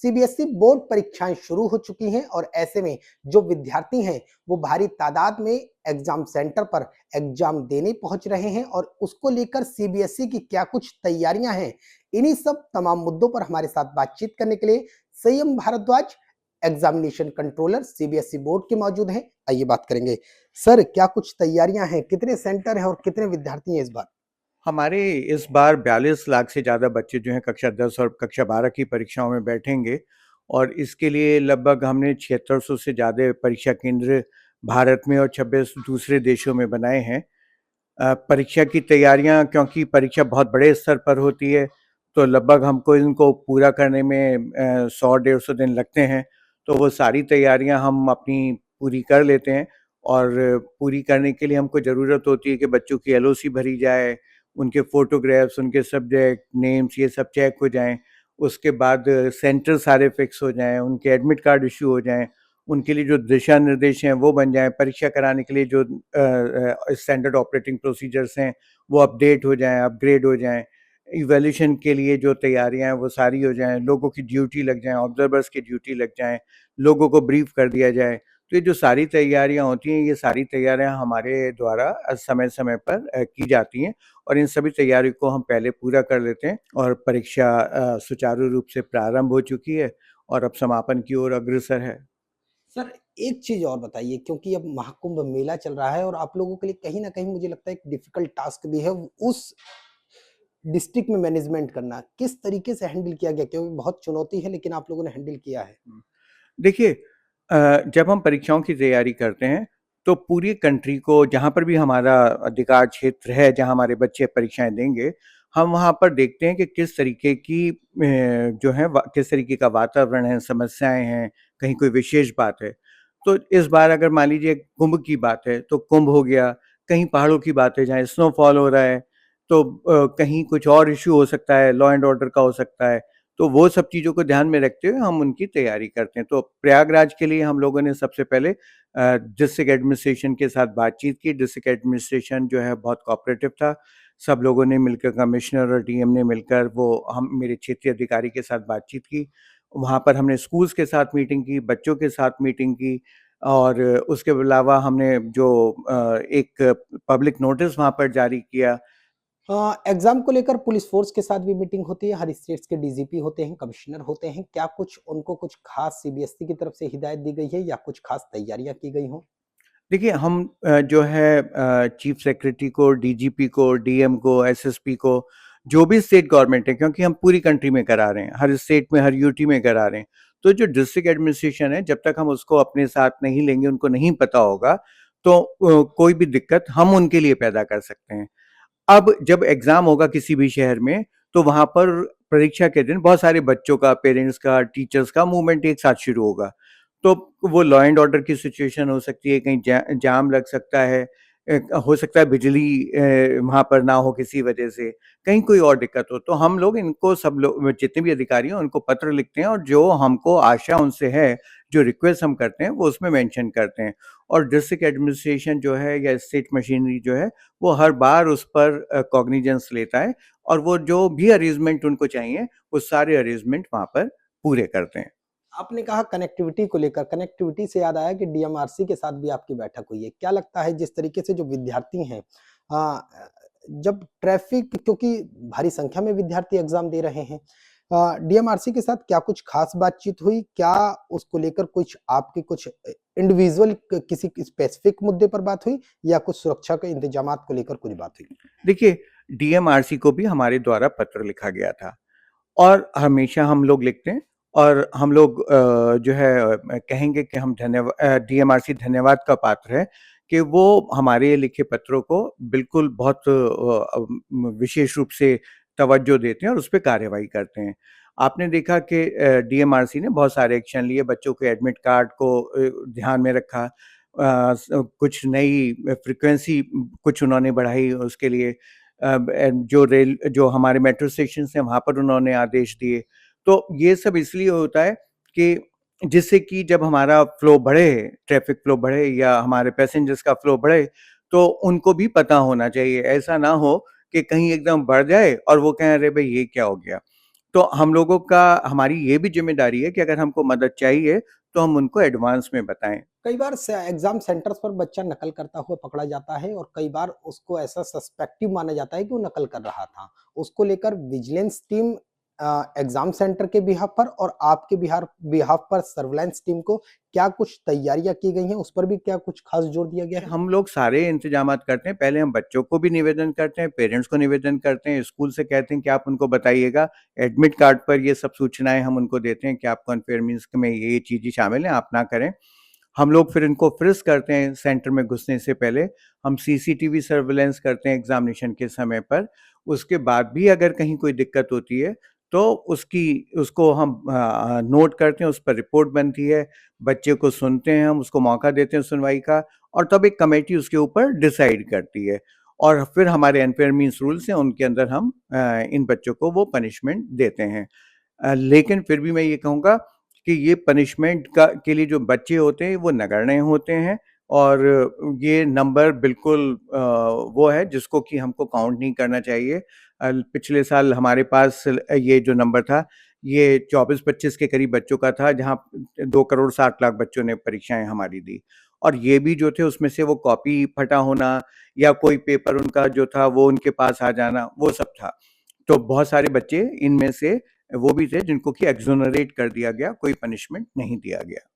CBSE board परीक्षाएं शुरू हो चुकी हैं और ऐसे में जो विद्यार्थी हैं वो भारी तादाद में एग्जाम सेंटर पर एग्जाम देने पहुंच रहे हैं और उसको लेकर सीबीएसई की क्या कुछ तैयारियां हैं। इन्हीं सब तमाम मुद्दों पर हमारे साथ बातचीत करने के लिए Sanyam Bhardwaj, examination controller CBSE board के मौजूद हैं। आइए बात करेंगे। सर, क्या कुछ तैयारियां हैं, कितने सेंटर हैं और कितने विद्यार्थी हैं इस बार? हमारे इस बार 42 लाख से ज़्यादा बच्चे जो हैं कक्षा 10 और कक्षा 12 की परीक्षाओं में बैठेंगे और इसके लिए लगभग हमने 7600 से ज़्यादा परीक्षा केंद्र भारत में और 26 दूसरे देशों में बनाए हैं। परीक्षा की तैयारियां, क्योंकि परीक्षा बहुत बड़े स्तर पर होती है तो लगभग हमको इनको पूरा करने में 100-150 दिन लगते हैं। तो वो सारी तैयारियां हम अपनी पूरी कर लेते हैं और पूरी करने के लिए हमको ज़रूरत होती है कि बच्चों की एलओसी भरी जाए, उनके फोटोग्राफ्स, उनके सब्जेक्ट नेम्स ये सब चेक हो जाएं, उसके बाद सेंटर सारे फिक्स हो जाएं, उनके एडमिट कार्ड इशू हो जाएं, उनके लिए जो दिशा निर्देश हैं वो बन जाएं, परीक्षा कराने के लिए जो स्टैंडर्ड ऑपरेटिंग प्रोसीजर्स हैं वो अपडेट हो जाएं, अपग्रेड हो जाएं, इवैल्यूएशन के लिए जो तैयारियां हैं वो सारी हो जाएं, लोगों की ड्यूटी लग जाएं, ऑब्जर्वर्स की ड्यूटी लग जाएं, लोगों को ब्रीफ कर दिया जाए। तो ये जो सारी तैयारियां होती हैं, ये सारी तैयारियां हमारे द्वारा समय समय पर की जाती हैं और इन सभी तैयारियों को हम पहले पूरा कर लेते हैं और परीक्षा सुचारू रूप से प्रारंभ हो चुकी है और अब समापन की ओर अग्रसर है। सर, एक चीज और बताइए, क्योंकि अब महाकुंभ मेला चल रहा है और आप लोगों के लिए कहीं ना कहीं मुझे लगता है एक डिफिकल्ट टास्क भी है उस डिस्ट्रिक्ट में मैनेजमेंट करना। किस तरीके से हैंडल किया गया, क्योंकि बहुत चुनौती है लेकिन आप लोगों ने हैंडल किया है। देखिए, जब हम परीक्षाओं की तैयारी करते हैं तो पूरी कंट्री को, जहाँ पर भी हमारा अधिकार क्षेत्र है, जहाँ हमारे बच्चे परीक्षाएं देंगे, हम वहाँ पर देखते हैं कि किस तरीके की जो है किस तरीके का वातावरण है, समस्याएं हैं, कहीं कोई विशेष बात है। तो इस बार अगर मान लीजिए कुंभ की बात है तो कुंभ हो गया, कहीं पहाड़ों की बात है जहाँ स्नोफॉल हो रहा है, तो कहीं कुछ और इशू हो सकता है, लॉ एंड ऑर्डर का हो सकता है। तो वो सब चीज़ों को ध्यान में रखते हुए हम उनकी तैयारी करते हैं। तो प्रयागराज के लिए हम लोगों ने सबसे पहले डिस्ट्रिक्ट एडमिनिस्ट्रेशन के साथ बातचीत की। डिस्ट्रिक्ट एडमिनिस्ट्रेशन जो है बहुत कोऑपरेटिव था। सब लोगों ने मिलकर, कमिश्नर और डीएम ने मिलकर, वो हम मेरे क्षेत्रीय अधिकारी के साथ बातचीत की। वहाँ पर हमने स्कूल्स के साथ मीटिंग की, बच्चों के साथ मीटिंग की और उसके अलावा हमने जो एक पब्लिक नोटिस वहाँ पर जारी किया। एग्जाम को लेकर पुलिस फोर्स के साथ भी मीटिंग होती है, हर स्टेट्स के डीजीपी होते हैं, कमिश्नर होते हैं। क्या कुछ उनको कुछ खास सीबीएसई की तरफ से हिदायत दी गई है या कुछ खास तैयारियां की गई हों? देखिए, हम जो है चीफ सेक्रेटरी को, डीजीपी को, डीएम को, एसएसपी को, जो भी स्टेट गवर्नमेंट है, क्योंकि हम पूरी कंट्री में करा रहे हैं, हर स्टेट में, हर यूटी में करा रहे हैं, तो जो डिस्ट्रिक्ट एडमिनिस्ट्रेशन है, जब तक हम उसको अपने साथ नहीं लेंगे, उनको नहीं पता होगा, तो कोई भी दिक्कत हम उनके लिए पैदा कर सकते हैं। अब जब एग्जाम होगा किसी भी शहर में, तो वहां पर परीक्षा के दिन बहुत सारे बच्चों का, पेरेंट्स का, टीचर्स का मूवमेंट एक साथ शुरू होगा। तो वो लॉ एंड ऑर्डर की सिचुएशन हो सकती है, कहीं जाम लग सकता है, हो सकता है बिजली वहां पर ना हो किसी वजह से, कहीं कोई और दिक्कत हो। तो हम लोग इनको, सब लोग जितने भी अधिकारी हैं उनको पत्र लिखते हैं और जो हमको आशा उनसे है, जो रिक्वेस्ट हम करते हैं, वो उसमें मेंशन करते हैं। और डिस्ट्रिक्ट एडमिनिस्ट्रेशन जो है या स्टेट मशीनरी जो है, वो हर बार उस पर कॉग्निजेंस लेता है और वो जो भी अरेंजमेंट उनको चाहिए, वो सारे अरेंजमेंट वहाँ पर पूरे करते हैं। आपने कहा कनेक्टिविटी को लेकर, कनेक्टिविटी से याद आया कि डीएमआरसी के साथ भी आपकी बैठक हुई है। क्या लगता है जिस तरीके से जो विद्यार्थी हैं, आ, जब ट्रैफिक, क्योंकि भारी संख्या में विद्यार्थी एग्जाम दे रहे हैं, डीएमआरसी के साथ क्या कुछ खास बातचीत हुई? क्या उसको लेकर कुछ आपके कुछ इंडिविजुअल किसी स्पेसिफिक मुद्दे पर बात हुई या कुछ सुरक्षा के इंतजामात को लेकर कुछ बात हुई? देखिए, डीएमआरसी को भी हमारे द्वारा पत्र लिखा गया था और हमेशा हम लोग लिखते हैं और हम लोग जो है कहेंगे कि हम डीएमआरसी धन्यवाद का पात्र है कि वो हमारे लिखे पत्रों को बिल्कुल बहुत विशेष रूप से तवज्जो देते हैं और उस पर कार्यवाही करते हैं। आपने देखा कि डीएमआरसी ने बहुत सारे एक्शन लिए, बच्चों के एडमिट कार्ड को ध्यान में रखा, कुछ नई फ्रीक्वेंसी कुछ उन्होंने बढ़ाई उसके लिए, जो हमारे मेट्रो स्टेशन हैं वहाँ पर उन्होंने आदेश दिए। तो ये सब इसलिए होता है कि जिससे कि जब हमारा फ्लो बढ़े, ट्रैफिक फ्लो बढ़े या हमारे पैसेंजर्स का फ्लो बढ़े, तो उनको भी पता होना चाहिए। ऐसा ना हो कि कहीं एकदम बढ़ जाए और वो कहें अरे भाई ये क्या हो गया। तो हम लोगों का हमारी ये भी ज़िम्मेदारी है कि अगर हमको मदद चाहिए, तो हम उनको एडवांस में बताएँ। कई बार एग्जाम सेंटर्स पर बच्चा नकल करता हुआ पकड़ा जाता है और कई बार उसको ऐसा सस्पेक्टिव माना जाता है कि वो नकल कर रहा था। उसको लेकर विजिलेंस टीम एग्जाम सेंटर के बिहाफ पर और आपके बिहार बिहाफ पर सर्विलांस टीम को क्या कुछ तैयारियां की गई हैं, उस पर भी क्या कुछ खास जोर दिया गया है? हम लोग सारे इंतज़ामात करते हैं, पहले हम बच्चों को भी निवेदन करते हैं, पेरेंट्स को निवेदन करते हैं, स्कूल से कहते हैं कि आप उनको बताइएगा, एडमिट कार्ड पर ये सब सूचनाएँ हम उनको देते हैं कि आपको अनफेयर मीन्स में ये चीज़ें शामिल हैं, आप ना करें। हम लोग फिर इनको फ्रिज करते हैं सेंटर में घुसने से पहले, हम सीसीटीवी सर्विलेंस करते हैं एग्ज़ामिनेशन के समय पर, उसके बाद भी अगर कहीं कोई दिक्कत होती है, तो उसको हम नोट करते हैं, उस पर रिपोर्ट बनती है, बच्चे को सुनते हैं हम, उसको मौका देते हैं सुनवाई का और तब एक कमेटी उसके ऊपर डिसाइड करती है और फिर हमारे अनफेयर मीन्स रूल्स हैं, उनके अंदर हम इन बच्चों को वो पनिशमेंट देते हैं। लेकिन फिर भी मैं ये कहूँगा कि ये पनिशमेंट का के लिए जो बच्चे होते हैं वो नगण्य होते हैं और ये नंबर बिल्कुल वो है जिसको कि हमको काउंट नहीं करना चाहिए। पिछले साल हमारे पास ये जो नंबर था ये 24-25 के करीब बच्चों का था जहाँ 2 करोड़ 60 लाख बच्चों ने परीक्षाएँ हमारी दी। और ये भी जो थे उसमें से वो कॉपी फटा होना या कोई पेपर उनका जो था वो उनके पास आ जाना, वो सब था। तो बहुत सारे बच्चे इनमें से वो भी थे जिनको कि एक्सोनरेट कर दिया गया, कोई पनिशमेंट नहीं दिया गया।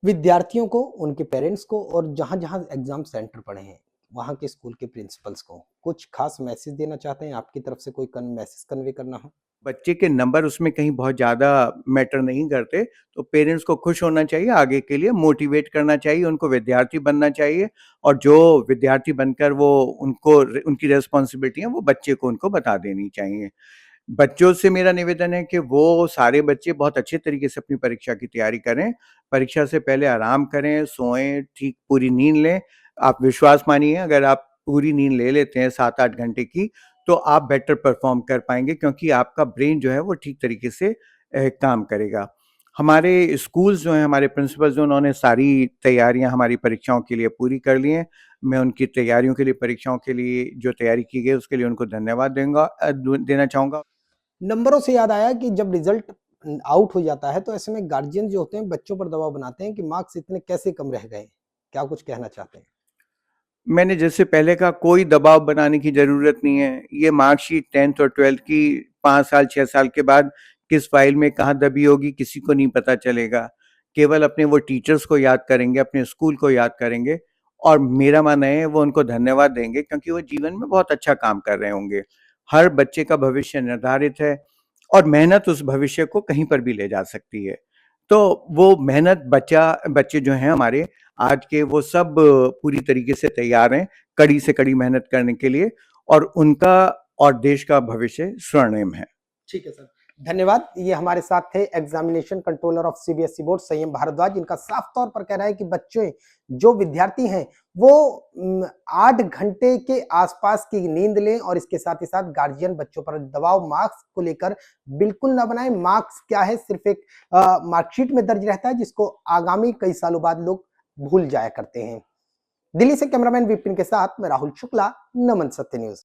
विद्यार्थियों को, उनके पेरेंट्स को और जहाँ-जहाँ एग्ज़ाम सेंटर पड़े हैं, वहाँ के स्कूल के प्रिंसिपल्स को कुछ ख़ास मैसेज देना चाहते हैं, आपकी तरफ से कोई मैसेज कन्वे करना हो? बच्चे के नंबर उसमें कहीं बहुत ज़्यादा मैटर नहीं करते, तो पेरेंट्स को खुश होना चाहिए, आगे के लिए मोटिवेट करना चाहिए, उनको विद्यार्थी बनना चाहिए और जो विद्यार्थी बनकर वो उनकी रिस्पॉन्सिबिलिटी है, वो बच्चे को उनको बता देनी चाहिए। बच्चों से मेरा निवेदन है कि वो सारे बच्चे बहुत अच्छे तरीके से अपनी परीक्षा की तैयारी करें। परीक्षा से पहले आराम करें, सोएँ, ठीक पूरी नींद लें। आप विश्वास मानिए अगर आप पूरी नींद ले लेते हैं 7-8 घंटे की, तो आप बेटर परफ़ॉर्म कर पाएँगे क्योंकि आपका ब्रेन जो है वो ठीक तरीके से काम करेगा। हमारे स्कूल्स जो हैं, हमारे प्रिंसिपल्स जो उन्होंने सारी तैयारियाँ हमारी परीक्षाओं के लिए पूरी कर ली हैं। मैं उनकी तैयारियों के लिए, परीक्षाओं के लिए जो तैयारी की गई उसके लिए उनको धन्यवाद देंगा देना चाहूँगा। नंबरों से याद आया कि जब रिजल्ट आउट हो जाता है तो ऐसे में गार्जियन जो होते हैं बच्चों पर दबाव बनाते हैं कि मार्क्स इतने कैसे कम रह गए? क्या कुछ कहना चाहते हैं? मैंने जैसे पहले कहा कोई दबाव बनाने की ज़रूरत नहीं है। ये मार्कशीट 10th और 12th की 5 साल 6 साल के बाद किस फ़ाइल में कहाँ दबी होगी किसी को नहीं पता चलेगा। केवल अपने वो टीचर्स को याद करेंगे, अपने स्कूल को याद करेंगे और मेरा मानना है वो उनको धन्यवाद देंगे क्योंकि वो जीवन में बहुत अच्छा काम कर रहे होंगे। हर बच्चे का भविष्य निर्धारित है और मेहनत उस भविष्य को कहीं पर भी ले जा सकती है। तो वो मेहनत बच्चे जो हैं हमारे आज के वो सब पूरी तरीके से तैयार हैं, कड़ी से कड़ी मेहनत करने के लिए और उनका और देश का भविष्य स्वर्णिम है। ठीक है सर, धन्यवाद। ये हमारे साथ थे examination controller of CBSE board संयम भारद्वाज। इनका साफ तौर पर कहना है कि बच्चे जो विद्यार्थी हैं वो 8 घंटे के आसपास की नींद लें और इसके साथ ही साथ गार्जियन बच्चों पर दबाव मार्क्स को लेकर बिल्कुल ना बनाएं। मार्क्स क्या है, सिर्फ एक मार्कशीट में दर्ज रहता है जिसको आगामी कई सालों बाद लोग भूल जाया करते हैं। दिल्ली से कैमरामैन विपिन के साथ मैं राहुल शुक्ला, नमन सत्य न्यूज।